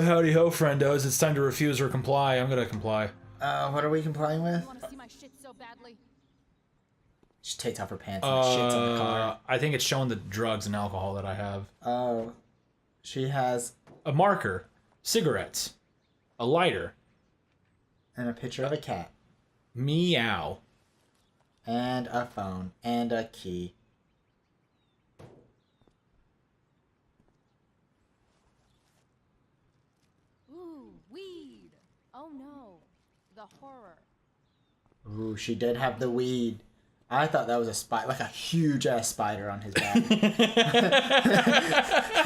Howdy ho, friendos. It's time to refuse or comply. I'm gonna comply. What are we complying with? I want to see my shit so badly. She takes off her pants and shits in the car. I think it's showing the drugs and alcohol that I have. Oh. She has... A marker. Cigarettes. A lighter. And a picture of a cat. Meow. And a phone. And a key. Ooh, weed. Oh no. The horror. Ooh, she did have the weed. I thought that was a spider, like a huge ass spider on his back.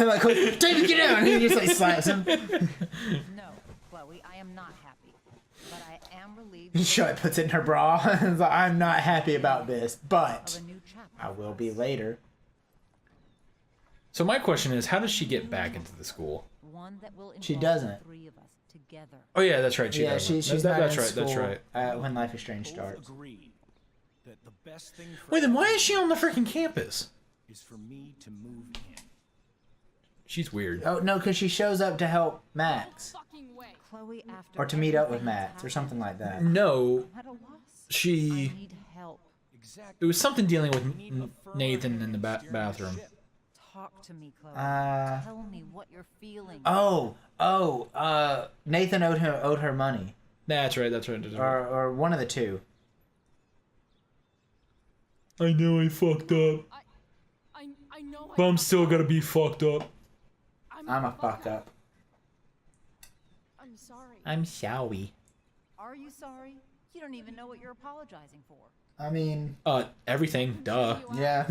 I'm like, David, get down! And he just like slaps him. No, Chloe, I am not happy, but I am relieved. She like puts it in her bra. And is like, I'm not happy about this, but Of a new chapter. I will be later. So my question is, how does she get back into the school? One that will She involve doesn't. the three of us together. Oh yeah, that's right. She Yeah, doesn't. she's That- not that's in right. school That's right. when Life is Strange starts. Agreed that the best thing for Wait, then why is she on the freaking campus? is for me to move in. She's weird. Oh no, because she shows up to help Max, Fucking way. Chloe, after or to meet up with everything Max, that's or something like that. No, I'm at a loss. she. I need help. Exactly. It was something dealing with We need a firm Nathan in the hand steering bathroom. ship. Talk to me, Chloe. Uh, Tell me what you're feeling. Nathan owed her money, That's right. That's right. That's right. or one of the two. I know I fucked up, I know. but I'm still gonna be fucked up. I'm a fuck up. I'm sorry. I'm sorry. Are you sorry? You don't even know what you're apologizing for. I mean, Everything. Duh. yeah.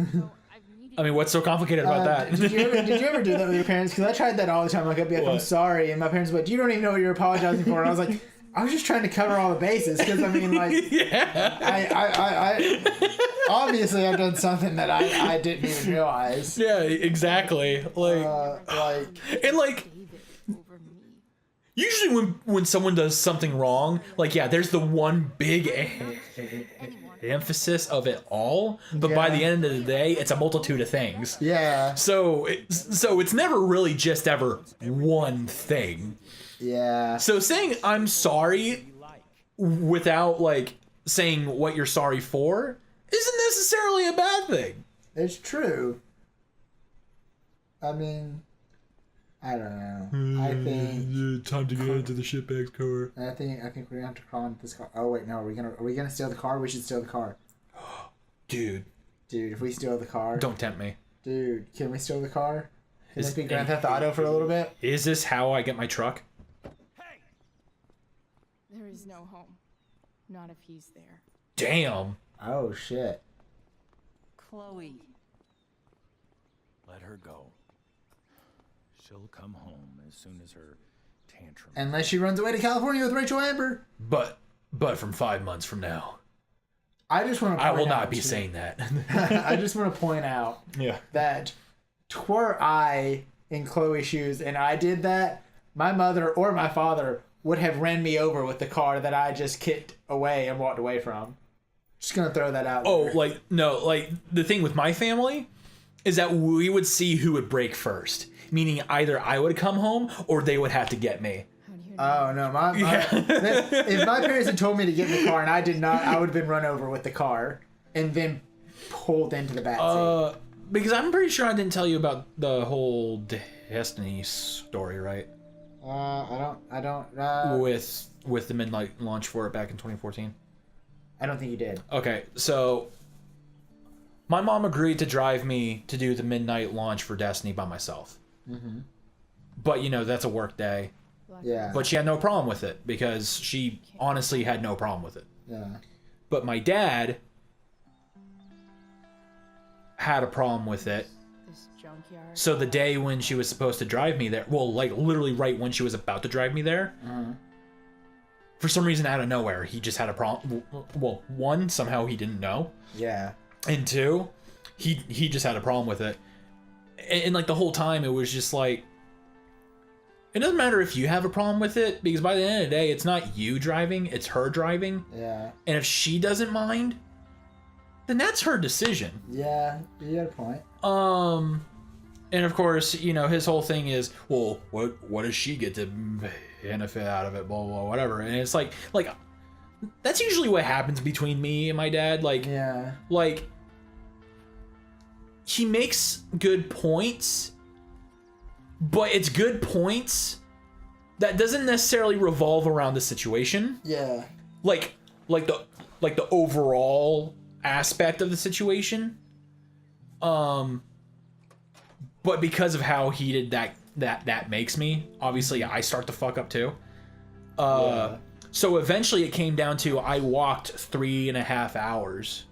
I mean, what's so complicated about that? Did you ever do that with your parents? Because I tried that all the time. Like, I'd be like, I'm What? sorry. And my parents would be like, you don't even know what you're apologizing for. And I was like, I was just trying to cover all the bases. Because, I mean, like, Yeah. I obviously I've done something that I didn't even realize. Yeah. Exactly. Like, and like. Over me. Usually when someone does something wrong, like, yeah, there's the one big emphasis of it all, but by Yeah. the end of the day, it's a multitude of things. Yeah. So it's never really just ever one thing. Yeah. So saying I'm sorry without like saying what you're sorry for isn't necessarily a bad thing. It's true. I mean, I don't know. I think Time to get into the shitbag's car. I think we're gonna have to crawl into this car. Oh wait, no, are we gonna steal the car? We should steal the car. Dude, Dude, if we steal the car, don't tempt me. dude, can we steal the car? Can Is- this be Grand Theft Auto for a little bit? Is this how I get my truck? There is no home. Not if he's there. Damn. Oh shit. Chloe. Let her go. She'll come home as soon as her tantrum. Unless she runs away to California with Rachel Amber. But from 5 months from now. I just want to. I will not be saying that. I just want to point out Yeah. that were I in Chloe's shoes and I did that, my mother or my father would have ran me over with the car that I just kicked away and walked away from. Just gonna throw that out Oh, there. like, no, like, the thing with my family is that we would see who would break first. Meaning either I would come home or they would have to get me. How do you know? Oh no, my if my parents had told me to get in the car and I did not, I would have been run over with the car and then pulled into the backseat. Because I'm pretty sure I didn't tell you about the whole Destiny story, right? I don't. With the midnight launch for it back in 2014. I don't think you did. Okay, so my mom agreed to drive me to do the midnight launch for Destiny by myself. Mm-hmm. But, you know, that's a work day. Yeah. But she had no problem with it because she honestly had no problem with it. Yeah. But my dad had a problem with it. This junkyard. So the day when she was supposed to drive me there, well, like literally right when she was about to drive me there, for some reason out of nowhere, he just had a problem. Well, one, somehow he didn't know. Yeah. And two, he just had a problem with it. And like the whole time, it was just like, it doesn't matter if you have a problem with it, because by the end of the day, it's not you driving, it's her driving. Yeah. And if she doesn't mind, then that's her decision. Yeah. You got a point. And of course, you know, his whole thing is, well, what does she get to benefit out of it, blah, blah, whatever. And it's like that's usually what happens between me and my dad. Like, Yeah. like, he makes good points, but it's good points that doesn't necessarily revolve around the situation. Yeah. Like the overall aspect of the situation. But because of how heated that makes me, obviously I start to fuck up too. So eventually it came down to I walked 3.5 hours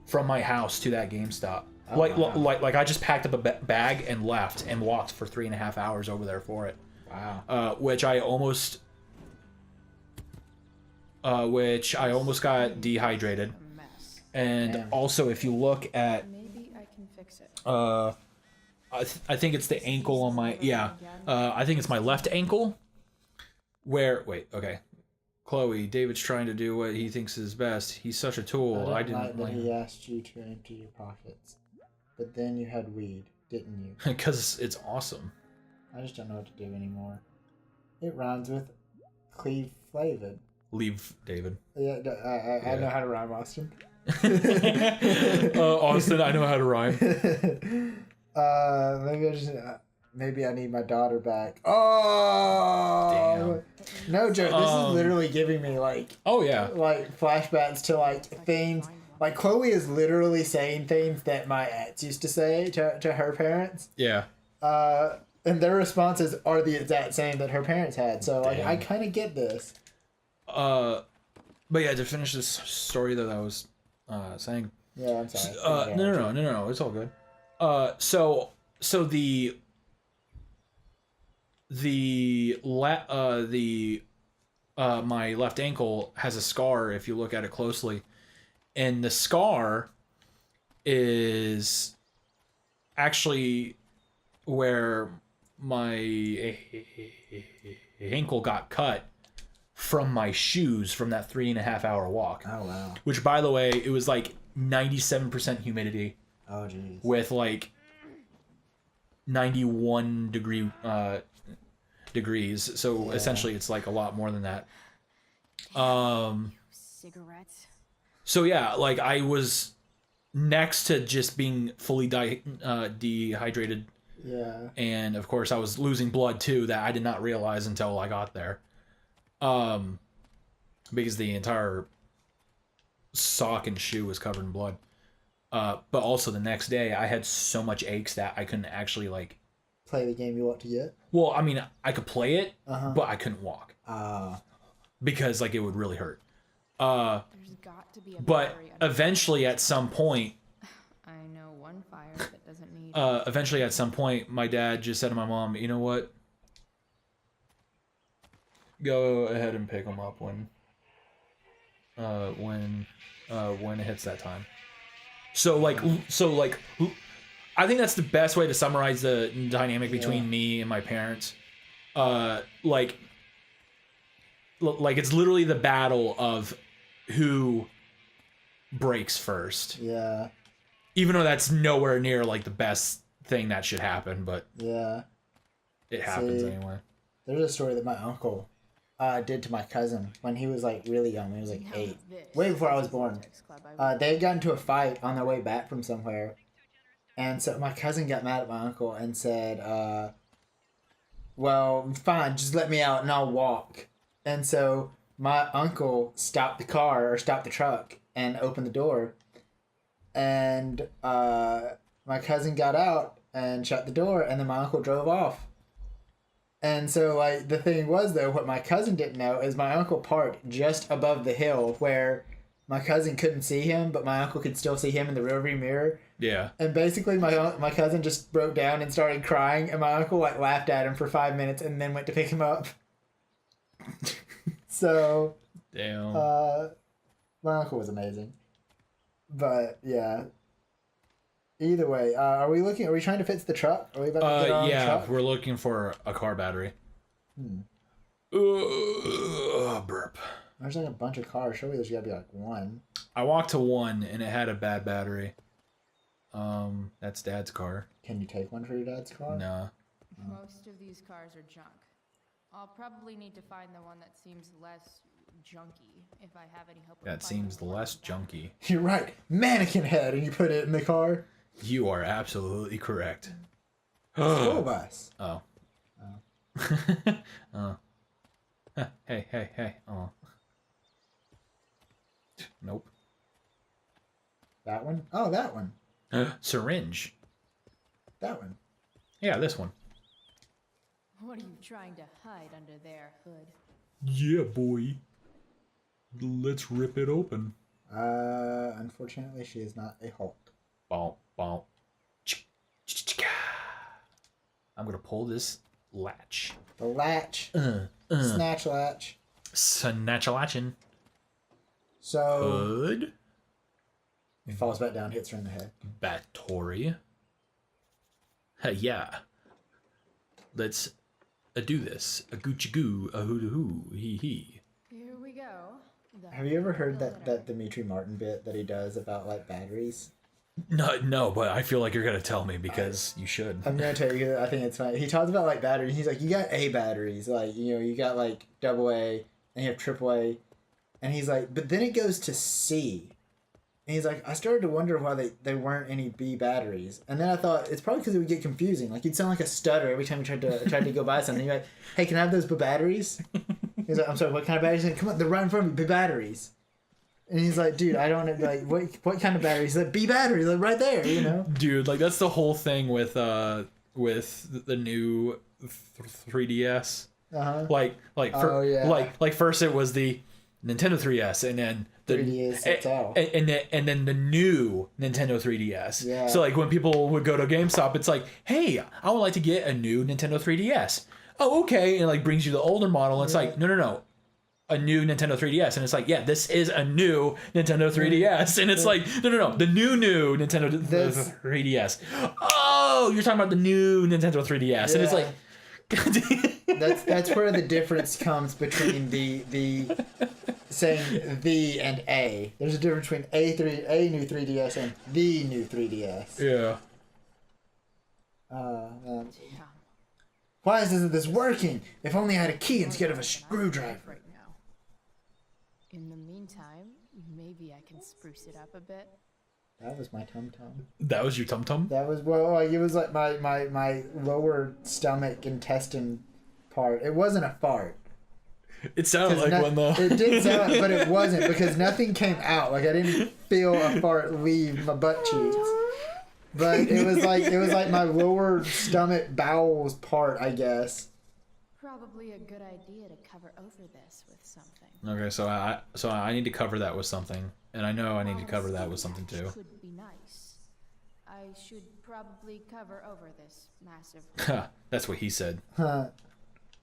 from my house to that GameStop. Oh, wow. Like I just packed up a bag and left and walked for 3.5 hours over there for it. Wow. Which I almost got dehydrated. A mess. And Damn. also, if you look at Maybe I can fix it. I think it's the ankle on my I think it's my left ankle. Okay. Chloe, David's trying to do what he thinks is best. He's such a tool. I didn't like that he asked you to empty your pockets, but then you had weed, didn't you? because it's awesome. I just don't know what to do anymore. It rhymes with cleave flavored. Leave David. Yeah, I know how to rhyme, Austin. Austin, I know how to rhyme. Maybe I need my daughter back. Oh, Damn. No joke. This is literally giving me like flashbacks to like things. Like Chloe is literally saying things that my ex used to say to her parents. Yeah. And their responses are the exact same that her parents had. So like Damn. I kind of get this. But yeah, to finish this story that I was saying. Yeah, I'm sorry. No, it's all good. So my left ankle has a scar if you look at it closely, and the scar is actually where my ankle got cut from my shoes from that 3.5 hour walk. Oh wow. Which, by the way, it was like 97% humidity. Oh jeez. With like 91 degrees. So essentially it's like a lot more than that. Cigarettes. So yeah, like I was next to just being fully dehydrated. Yeah. And of course I was losing blood too that I did not realize until I got there. Because the entire sock and shoe was covered in blood. But also the next day I had so much aches that I couldn't actually like Play the game you want to get. well, I mean I could play it, but I couldn't walk. Because like it would really hurt. There's got to be a But battery under eventually at some point I know one fire that doesn't need eventually at some point my dad just said to my mom, you know what? Go ahead and pick them up when it hits that time. So I think that's the best way to summarize the dynamic between me and my parents. Like it's literally the battle of who breaks first. Yeah. Even though that's nowhere near like the best thing that should happen, but Yeah. it happens See, anyway. There's a story that my uncle did to my cousin when he was like really young. When he was like 8, way before I was born. They got into a fight on their way back from somewhere, and so my cousin got mad at my uncle and said, "Well, fine, just let me out and I'll walk." And so my uncle stopped the truck and opened the door, and my cousin got out and shut the door, and then my uncle drove off. And so, like, the thing was, though, what my cousin didn't know is my uncle parked just above the hill where my cousin couldn't see him, but my uncle could still see him in the rearview mirror. Yeah. And basically, my cousin just broke down and started crying, and my uncle, like, laughed at him for 5 minutes and then went to pick him up. So, Damn. my uncle was amazing. But, yeah. Either way, are we trying to fix the truck? Are we about to get on the truck? We're looking for a car battery. Burp. There's like a bunch of cars. Surely there's gotta be like one. I walked to one and it had a bad battery. That's Dad's car. Can you take one for your dad's car? Nah. Most of these cars are junk. I'll probably need to find the one that seems less junky if I have any hope of That finding seems one less back. junky. You're right. Mannequin head, and you put it in the car. You are absolutely correct. School bus. Oh. Oh. Hey. Oh. Nope. That one? Oh, that one. Syringe. That one. Yeah, this one. What are you trying to hide under there, Hood? Yeah, boy. Let's rip it open. Unfortunately, she is not a Hulk. Bow, bow. I'm gonna pull this latch. The latch. Snatch latch. Snatch-a-latchin'. So, Hood. he falls back down, hits her in the head. Battery. Yeah. Let's do this. A Gucci goo, a hoo hoo, hee hee. Here we go. The Have you ever heard glitter. that Dimitri Martin bit that he does about, like, batteries? No, but I feel like you're gonna tell me because you should. I'm gonna tell you, I think it's funny. He talks about, like, batteries. He's like, you got A batteries. Like, you know, you got, like, AA, and you have AAA. And he's like, but then it goes to C. And he's like, I started to wonder why they weren't any B batteries. And then I thought, it's probably because it would get confusing. Like, you'd sound like a stutter every time you tried to go buy something. You're like, hey, can I have those B batteries? He's like, I'm sorry, what kind of batteries? He's like, come on, they're right in front of me, B batteries. And he's like, dude, I don't know, like, what kind of batteries? He's like, B batteries, like, right there, you know? Dude, like that's the whole thing with the new 3DS. Uh-huh. Like first it was the Nintendo 3DS, and then the 3DS, that's all. and then the new Nintendo 3DS. Yeah. So like when people would go to GameStop, it's like, hey, I would like to get a new Nintendo 3DS. Oh, okay, and it like brings you the older model. And it's like, no, a new Nintendo 3DS, and it's like, yeah, this is a new Nintendo 3DS, and it's like, no, the new Nintendo 3DS. Oh, you're talking about the new Nintendo 3DS, and it's like. That's where the difference comes between the saying the and a. There's a difference between a new 3DS and the new 3DS. Yeah. Man. Why isn't this working? If only I had a key instead of a screwdriver. Right now. In the meantime, maybe I can spruce it up a bit. That was my tum-tum. That was your tum-tum? That was, well, like, it was like my lower stomach intestine part. It wasn't a fart. It sounded like one though. It did sound, but it wasn't because nothing came out. Like I didn't feel a fart leave my butt cheeks. But it was like my lower stomach bowels part, I guess. Probably a good idea to cover over this with something. Okay, so I need to cover that with something, and I know I need to cover that with something too. Could be nice. I should probably cover over this massive. That's what he said.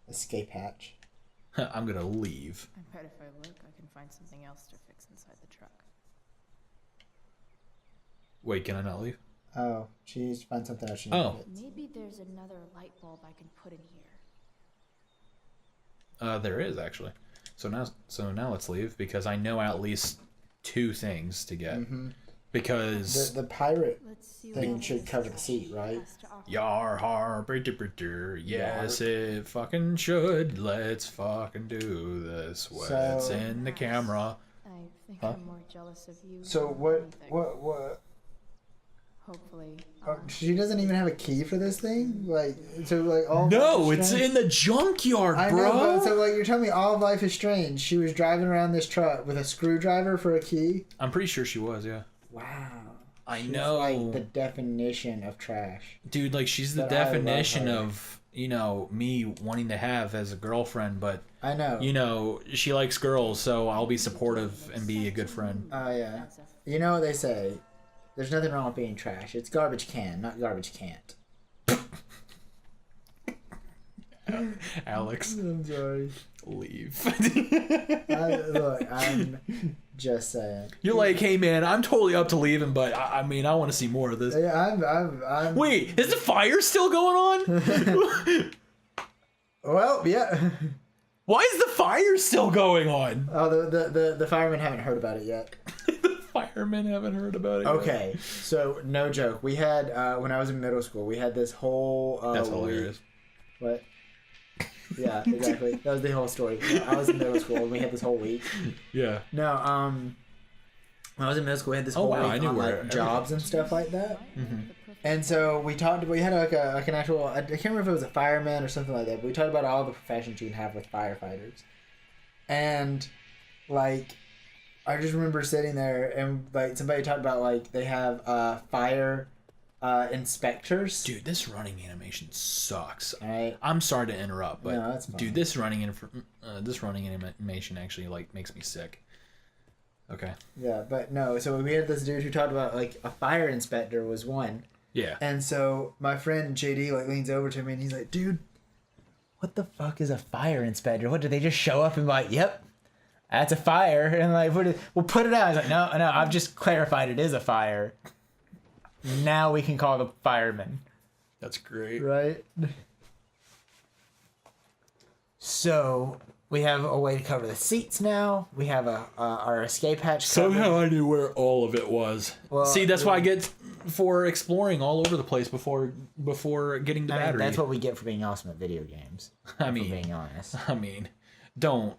Escape hatch. I'm gonna leave. I bet if I look, I can find something else to fix inside the truck. Wait, can I not leave? Oh, she needs to find something else. Maybe there's another light bulb I can put in here. There is actually. So now let's leave because I know at least 2 things to get. Mm-hmm. Because the pirate Let's see thing what should this cover the seat, right? has to offer. yar har yes it fucking should. Let's fucking do this. What's So- in the camera? I think Huh? I'm more jealous of you. So than what? anything. Hopefully. She doesn't even have a key for this thing. Like so, like all. No, Life is it's Strange? in the junkyard, I bro. know, but so like you're telling me all of Life is Strange. She was driving around this truck with a screwdriver for a key. I'm pretty sure she was, yeah. Wow. I She's know. like the definition of trash. Dude, like she's the But I love definition her. of, me wanting to have as a girlfriend, but I know. she likes girls, so I'll be supportive and be a good friend. Oh yeah. You know what they say? There's nothing wrong with being trash. It's garbage can, not garbage can't. Alex, I'm sorry. leave. Look, I'm just saying. You're like, hey man, I'm totally up to leaving, but I want to see more of this. Yeah, I'm. Wait, is the fire still going on? Well, yeah. Why is the fire still going on? Oh, the firemen haven't heard about it yet. The fire firemen haven't heard about it yet. Okay, so no joke. We had when I was in middle school, we had this whole. That's hilarious. What? Yeah, exactly. That was the whole story. I was in middle school and we had this whole week. Yeah. No, when I was in middle school, we had this whole week on like jobs and stuff like that. Mm-hmm. And so we had like an actual, I can't remember if it was a fireman or something like that, but we talked about all the professions you can have with firefighters. And like, I just remember sitting there and like somebody talked about like they have fire inspectors. Dude, this running animation sucks. Right. I'm sorry to interrupt, but No, that's fine. dude, this running animation actually like makes me sick. Okay. Yeah, but no. So we had this dude who talked about like a fire inspector was one. Yeah. And so my friend JD like leans over to me and he's like, "Dude, what the fuck is a fire inspector? What, do they just show up and be like, yep, that's a fire?" And like, we'll put it out. I was like, no, I've just clarified it is a fire. Now we can call the fireman. That's great. Right? So we have a way to cover the seats now. We have our escape hatch covered. Somehow I knew where all of it was. Well, see, that's why I get for exploring all over the place before getting the battery. That's what we get for being awesome at video games. I mean, for being honest. I mean, don't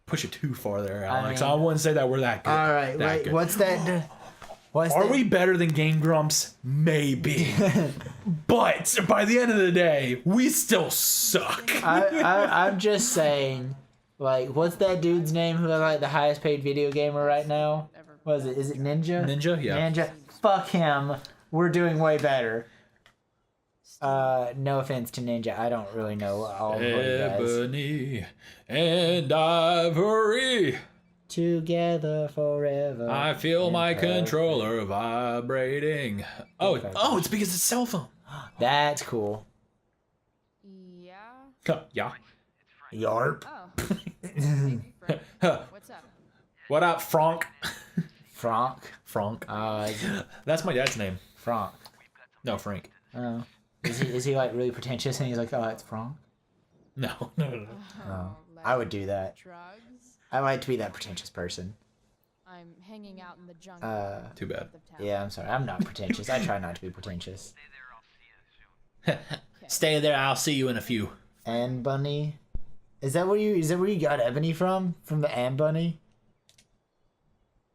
push it too far there, Alex. mean, I wouldn't say that we're that good. All right, wait. Good. What's that? Are we better than Game Grumps? Maybe. But by the end of the day, we still suck. I'm just saying, like, what's that dude's name who is like the highest paid video gamer right now? What is it? Is it Ninja? Ninja, yeah. Ninja. Fuck him. We're doing way better. No offense to Ninja. I don't really know all of what he does. Ebony and ivory. Together forever. I feel my and ever. controller vibrating. Oh, it's because it's cell phone. That's cool. Yeah. Yeah. Yarp. Oh. Hey, Frank. What's up? What up, Frank? Frank. Frank. Is it That's my dad's name. Frank. No, Frank. Oh. Is he like really pretentious and he's like, oh, it's Frank? No. Oh. I would do that. Drugs? I like to be that pretentious person. I'm hanging out in the jungle. Too bad. of town. Yeah, I'm sorry. I'm not pretentious. I try not to be pretentious. Stay there. I'll see you in a few. And Bunny? Is that where you got Ebony from? From the And Bunny?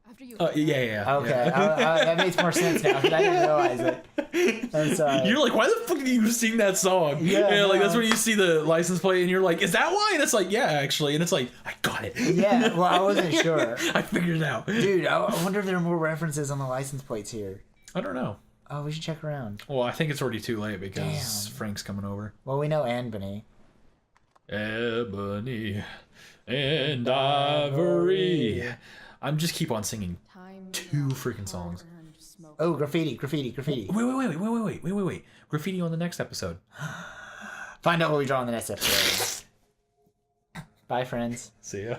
After you. Yeah. Okay, Yeah. that makes more sense now because I didn't realize it. I'm sorry. You're like, why the fuck did you sing that song? Yeah, like no. that's when you see the license plate and you're like, is that why? And it's like, yeah, actually. And it's like, I got it. Yeah, well, I wasn't sure. I figured it out. Dude, I wonder if there are more references on the license plates here. I don't know. Oh, we should check around. Well, I think it's already too late because Damn. Frank's coming over. Well, we know And Bunny. Ebony and ivory. I'm just keep on singing Time 2 freaking songs. burned smoke. Oh, graffiti. Wait. Graffiti on the next episode. Find out what we draw in the next episode. Bye, friends. See ya.